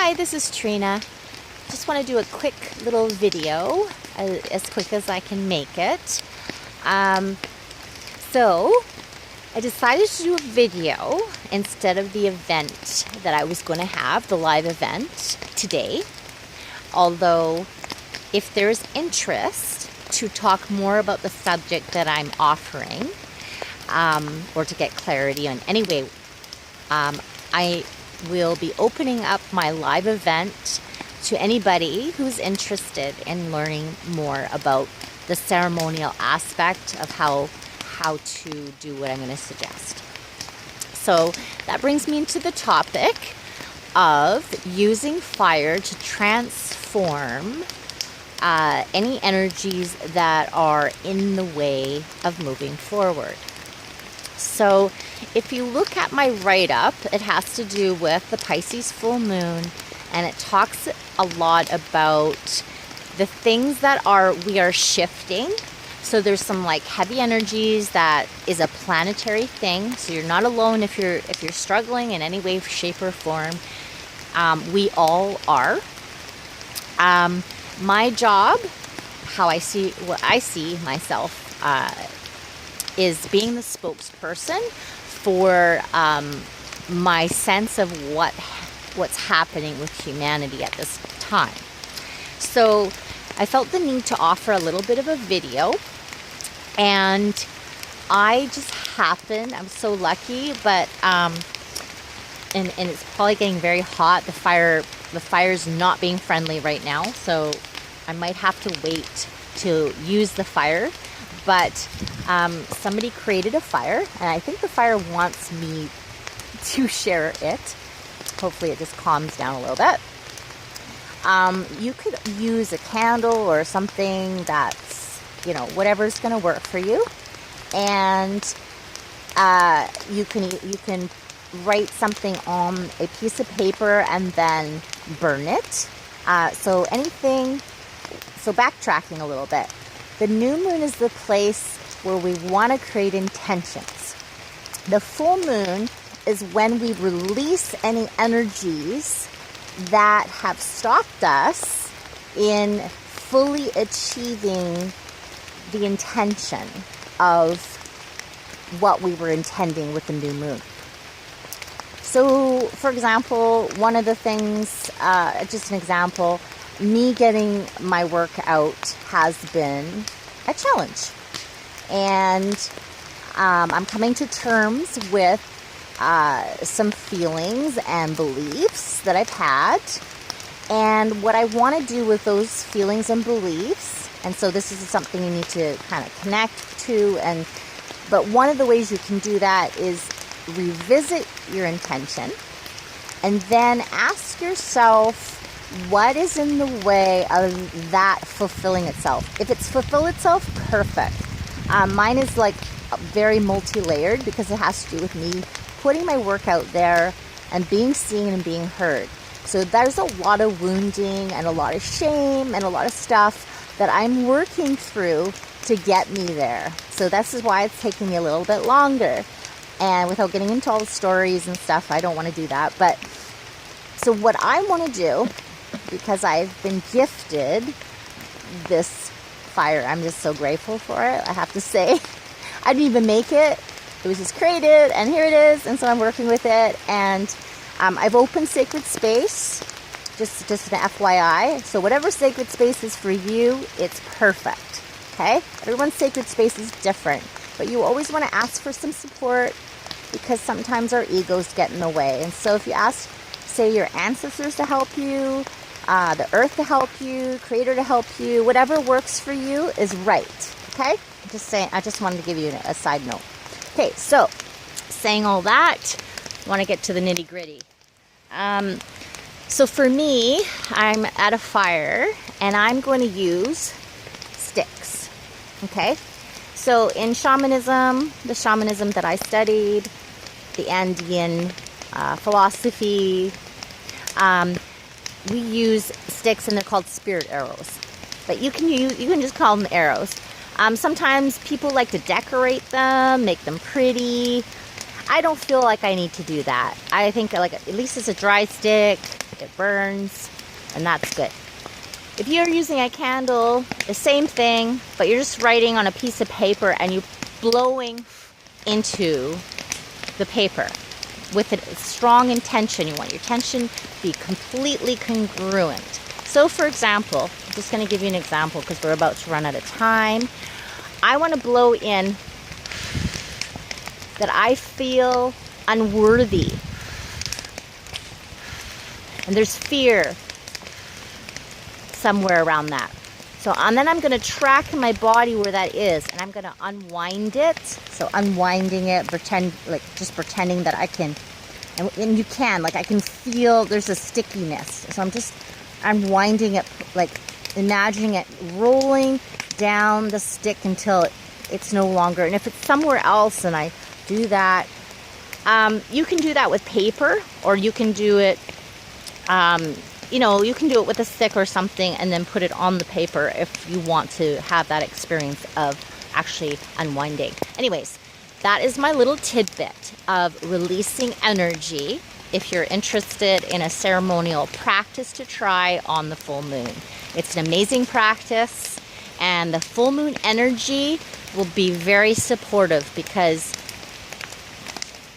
Hi, this is Trina. Just want to do a quick little video, as quick as I can make it. So I decided to do a video instead of the event that I was going to have, the live event today. Although, if there's interest to talk more about the subject that I'm offering, or to get clarity on anyway, I will be opening up my live event to anybody who's interested in learning more about the ceremonial aspect of how to do what I'm going to suggest. So that brings me into the topic of using fire to transform any energies that are in the way of moving forward. So if you look at my write-up, it has to do with the Pisces full moon, and it talks a lot about the things that we are shifting. So there's some like heavy energies that is a planetary thing. So you're not alone if you're struggling in any way, shape, or form. We all are. My job, what I see myself, is being the spokesperson for my sense of what's happening with humanity at this time. So I felt the need to offer a little bit of a video, and I just happened, I'm so lucky, but and it's probably getting very hot. The fire's not being friendly right now, so I might have to wait to use the fire. But somebody created a fire, and I think the fire wants me to share it. Hopefully it just calms down a little bit. You could use a candle or something that's, whatever's going to work for you. And you can write something on a piece of paper and then burn it. So backtracking a little bit. The new moon is the place where we want to create intentions. The full moon is when we release any energies that have stopped us in fully achieving the intention of what we were intending with the new moon. So, for example, one of the things, just an example, me getting my work out has been a challenge. And I'm coming to terms with some feelings and beliefs that I've had. And what I want to do with those feelings and beliefs, and so this is something you need to kind of connect to, but one of the ways you can do that is revisit your intention and then ask yourself, what is in the way of that fulfilling itself? If it's fulfilled itself, perfect. Mine is like very multi-layered because it has to do with me putting my work out there and being seen and being heard. So there's a lot of wounding and a lot of shame and a lot of stuff that I'm working through to get me there. So this is why it's taking me a little bit longer. And without getting into all the stories and stuff, I don't want to do that. But so what I want to do, because I've been gifted this fire, I'm just so grateful for it, I have to say. I didn't even make it. It was just created, and here it is, and so I'm working with it. And I've opened sacred space, just an FYI. So whatever sacred space is for you, it's perfect, okay? Everyone's sacred space is different, but you always want to ask for some support because sometimes our egos get in the way. And so if you ask, say, your ancestors to help you, the earth to help you, creator to help you, whatever works for you is right, okay? I just wanted to give you a side note. Okay, so saying all that, I want to get to the nitty gritty. So for me, I'm at a fire and I'm going to use sticks, okay? So in shamanism, the shamanism that I studied, the Andean philosophy, we use sticks and they're called spirit arrows. But you can just call them arrows. Sometimes people like to decorate them, make them pretty. I don't feel like I need to do that. I think like at least it's a dry stick, it burns, and that's good. If you're using a candle, the same thing, but you're just writing on a piece of paper and you're blowing into the paper with a strong intention. You want your intention to be completely congruent. So for example, I'm just going to give you an example because we're about to run out of time. I want to blow in that I feel unworthy. And there's fear somewhere around that. So and then I'm going to track in my body where that is, and I'm going to unwind it. So unwinding it, just pretending that I can, and you can, like I can feel there's a stickiness. So I'm just unwinding it, like imagining it rolling down the stick until it's no longer. And if it's somewhere else and I do that, you can do that with paper, or you can do it, you can do it with a stick or something and then put it on the paper if you want to have that experience of actually unwinding. Anyways, that is my little tidbit of releasing energy if you're interested in a ceremonial practice to try on the full moon. It's an amazing practice, and the full moon energy will be very supportive because